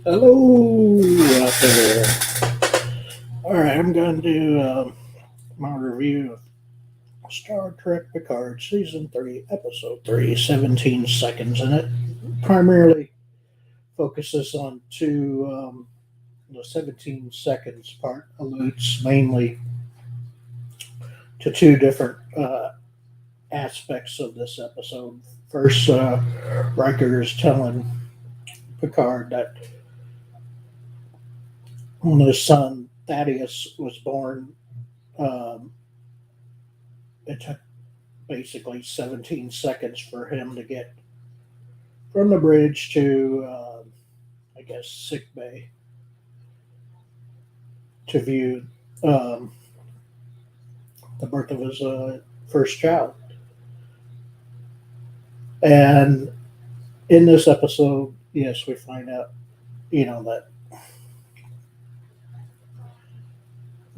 Hello out there. All right, I'm going to do my review of Star Trek Picard Season 3, Episode 3, 17 seconds, and it primarily focuses on the 17 seconds part alludes mainly to two different aspects of this episode. First, Riker is telling Picard that when his son Thaddeus was born, um, it took basically 17 seconds for him to get from the bridge to, I guess, sick bay to view um, the birth of his first child. And in this episode, yes, we find out, that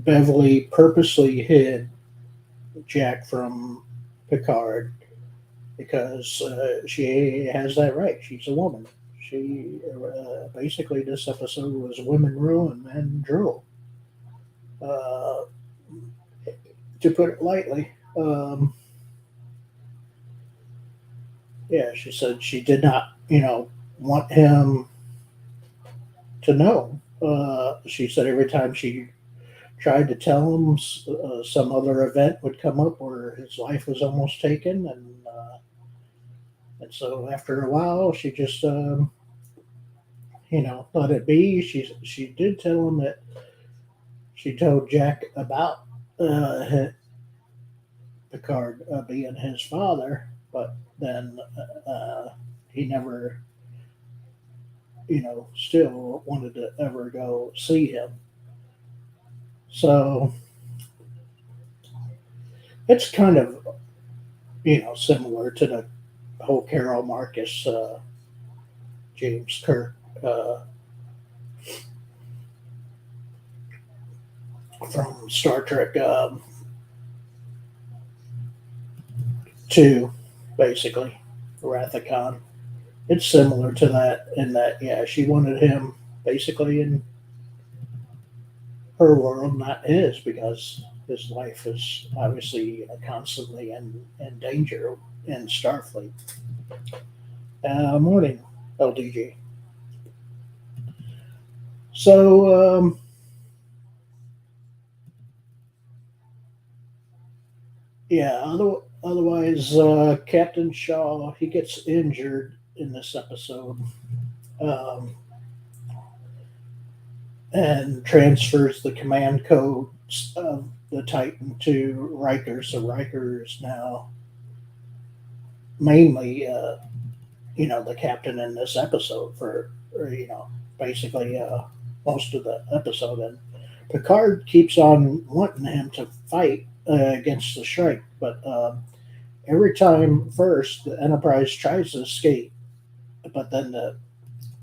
Beverly purposely hid Jack from Picard because she has that right. She's a woman. She basically, this episode was women rule and men drool. Uh, to put it lightly. Yeah, she said she did not, want him to know. She said every time she tried to tell him, some other event would come up where his life was almost taken, and so after a while, she just, let it be. She did tell him that she told Jack about Picard being his father, but then he never, still wanted to ever go see him. So it's kind of, similar to the whole Carol Marcus, James Kirk from Star Trek 2, basically, Wrath of Khan. It's similar to that in that, yeah, she wanted him basically in her world, not his, because his life is obviously constantly in danger in Starfleet. Morning, LDG. So, yeah, otherwise, Captain Shaw, he gets injured in this episode um, and transfers the command codes of the Titan to Riker. So Riker is now mainly, the captain in this episode for basically most of the episode. And Picard keeps on wanting him to fight against the Shrike, but every time first the Enterprise tries to escape, but then the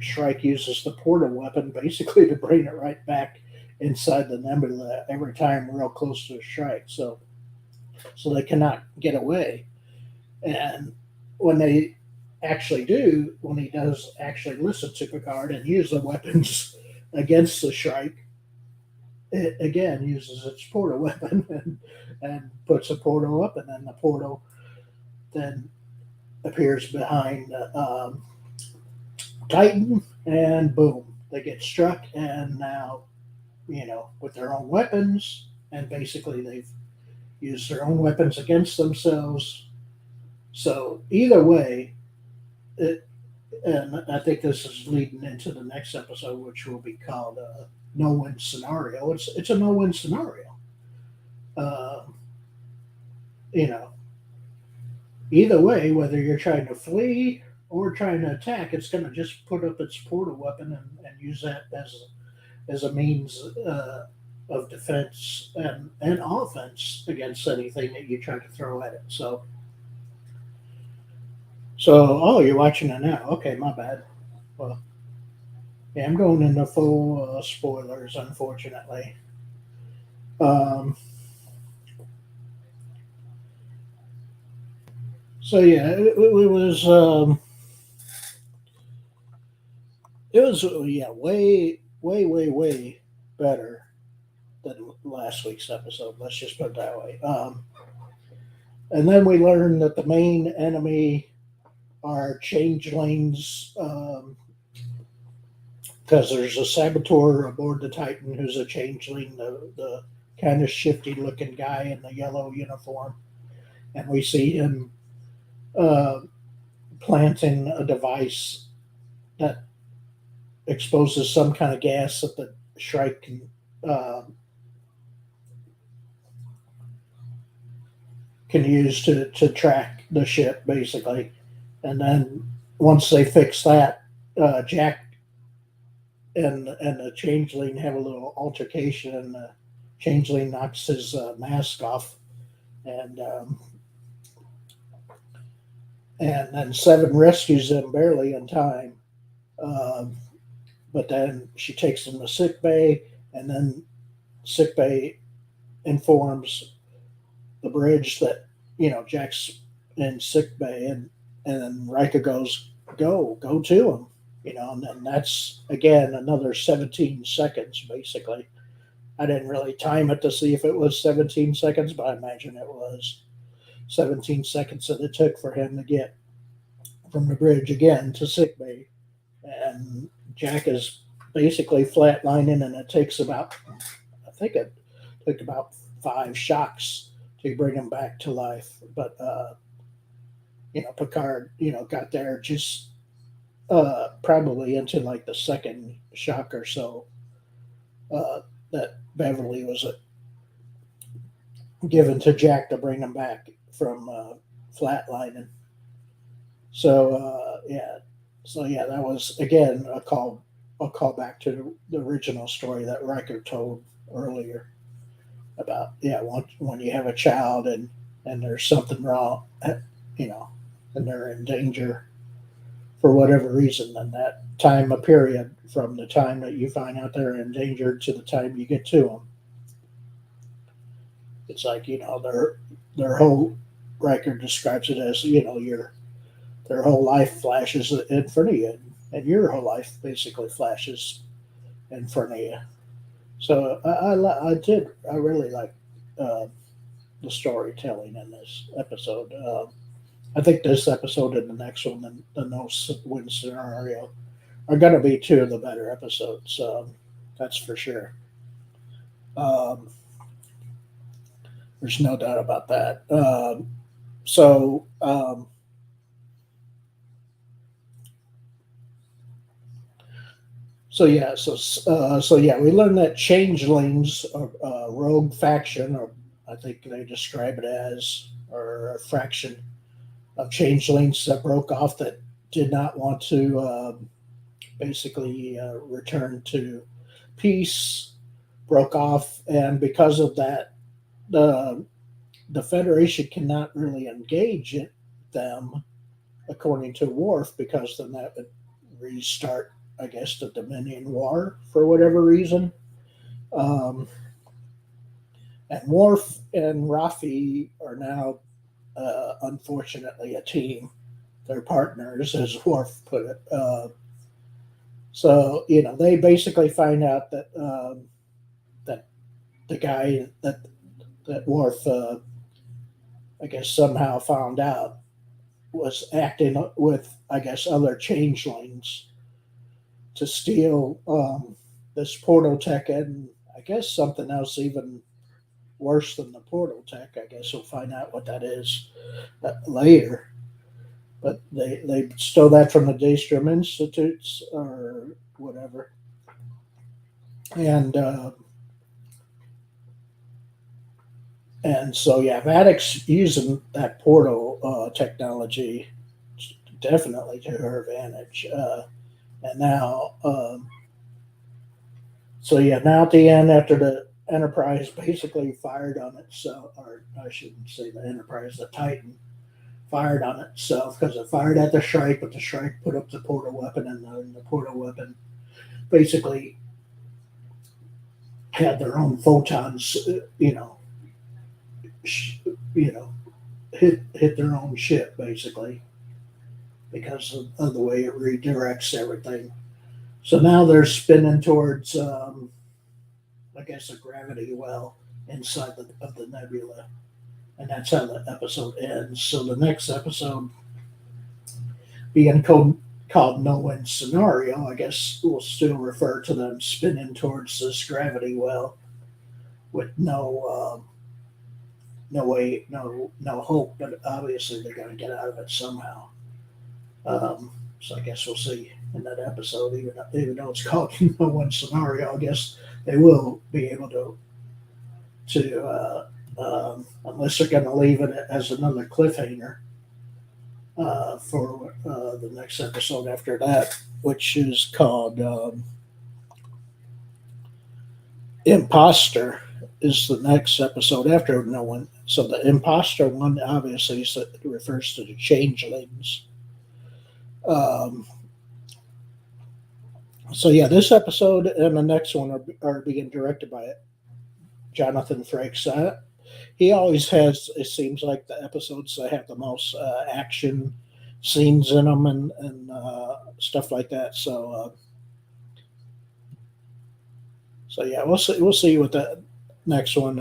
Shrike uses the portal weapon basically to bring it right back inside the nebula every time real close to the Shrike. So they cannot get away. And when they actually do, when he does actually listen to Picard and use the weapons against the Shrike, it again uses its portal weapon and puts a portal up, and then the portal then appears behind Titan, and boom, they get struck, and now, with their own weapons, and basically they've used their own weapons against themselves. So either way, it, and I think this is leading into the next episode, which will be called "No Win Scenario." It's a no win scenario. Uh, you know, Either way, whether you're trying to flee or trying to attack, it's going to just put up its portal weapon and use that as a means of defense and offense against anything that you try to throw at it. So, you're watching it now. Okay, my bad. Well, yeah, I'm going into full spoilers, unfortunately. Um, so yeah, it was. It was yeah, way better than last week's episode. Let's just put it that way. And then we learned that the main enemy are changelings, because there's a saboteur aboard the Titan who's a changeling, the kind of shifty looking guy in the yellow uniform, and we see him uh, planting a device that exposes some kind of gas that the Shrike uh, can use to track the ship, basically. And then once they fix that, Jack and the changeling have a little altercation, and the changeling knocks his mask off, and and then Seven rescues him barely in time. Um, but then she takes him to sick bay, and then sick bay informs the bridge that Jack's in sick bay, and then Rika goes, go to him, and then that's again another 17 seconds basically. I didn't really time it to see if it was 17 seconds, but I imagine it was 17 seconds that it took for him to get from the bridge again to sick bay, and Jack is basically flatlining, and it takes about, I think it took about 5 shocks to bring him back to life. But Picard, got there just probably into like the second shock or so, that Beverly was given to Jack to bring him back from flatlining. So that was again a call back to the original story that Riker told earlier about, when you have a child and there's something wrong, you know, and they're in danger for whatever reason, then that time a period from the time that you find out they're in danger to the time you get to them, it's like, their whole Riker describes it as, their whole life flashes in front of you, and your whole life basically flashes in front of you. So I really like uh, the storytelling in this episode. I think this episode and the next one, the no win scenario, are going to be two of the better episodes. That's for sure. Um, there's no doubt about that. So So yeah, we learned that changelings are a rogue faction, or I think they describe it as, or a fraction of changelings that broke off, that did not want to basically return to peace, broke off, and because of that, the the Federation cannot really engage them, according to Worf, because then that would restart, I guess, the Dominion War for whatever reason. Um, and Worf and Rafi are now, unfortunately, a team. They're partners, as Worf put it. So they basically find out that the guy that Worf, I guess, somehow found out was acting with, I guess, other changelings to steal this portal tech, and I guess something else even worse than the portal tech. I guess we'll find out what that is later. But they stole that from the Daystrom Institutes or whatever, and so yeah, Vadic's using that portal technology definitely to her advantage. And now, now at the end, after the Enterprise basically fired on itself, or I shouldn't say the Enterprise, the Titan fired on itself, because it fired at the Shrike, but the Shrike put up the portal weapon, and the portal weapon basically had their own photons, sh- you know, hit their own ship basically, because of the way it redirects everything. So now they're spinning towards, I guess, a gravity well inside of the nebula, and that's how the episode ends. So the next episode, being called No Win Scenario, I guess we'll still refer to them spinning towards this gravity well with no way, no hope, but obviously they're going to get out of it somehow. So I guess we'll see in that episode, even though it's called No Win Scenario, I guess they will be able to unless they're going to leave it as another cliffhanger for the next episode after that, which is called Imposter. Is the next episode after No One. So the Imposter one obviously refers to the changelings. Um, so yeah, this episode and the next one are being directed by Jonathan Frakes. He always has. It seems like the episodes that have the most action scenes in them and stuff like that. So yeah, we'll see. We'll see what the next one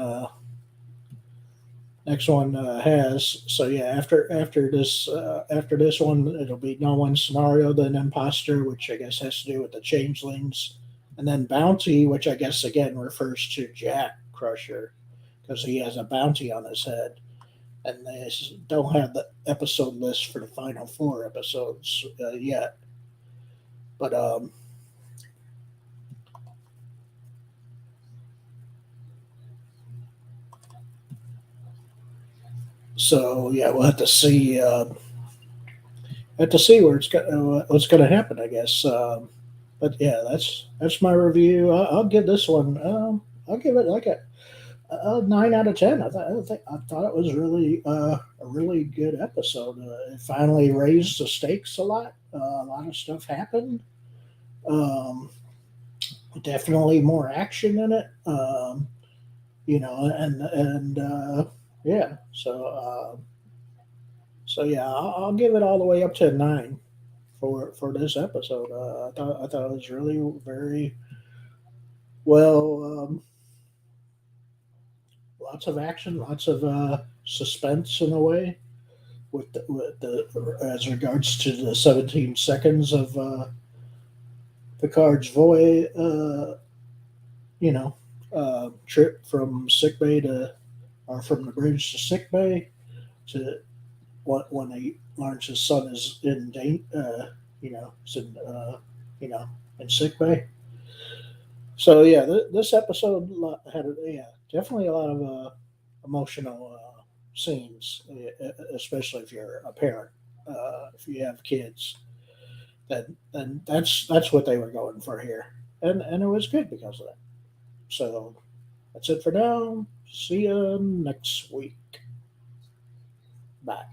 has. So yeah, after this one, it'll be No One Scenario, then Imposter, which I guess has to do with the changelings, and then Bounty, which I guess again refers to Jack Crusher because he has a bounty on his head. And they don't have the episode list for the final four episodes yet. But so yeah, we'll have to see. Have to see what's going to happen, I guess. But yeah, that's my review. I'll give this one. I'll give it like a 9 out of 10. I thought it was really a really good episode. It finally raised the stakes a lot. A lot of stuff happened. Um, Definitely more action in it. And yeah. So yeah, I'll give it all the way up to a 9 for this episode. I thought it was really very well. Lots of action, lots of suspense in a way with the as regards to the 17 seconds of Picard's voyage. You know, trip from sick bay to or from the bridge to sick bay to when he learns his son is in is in in sick bay. So yeah, this episode had definitely a lot of emotional scenes, especially if you're a parent, if you have kids. Then that's what they were going for here, and it was good because of that. So that's it for now. See you next week. Bye.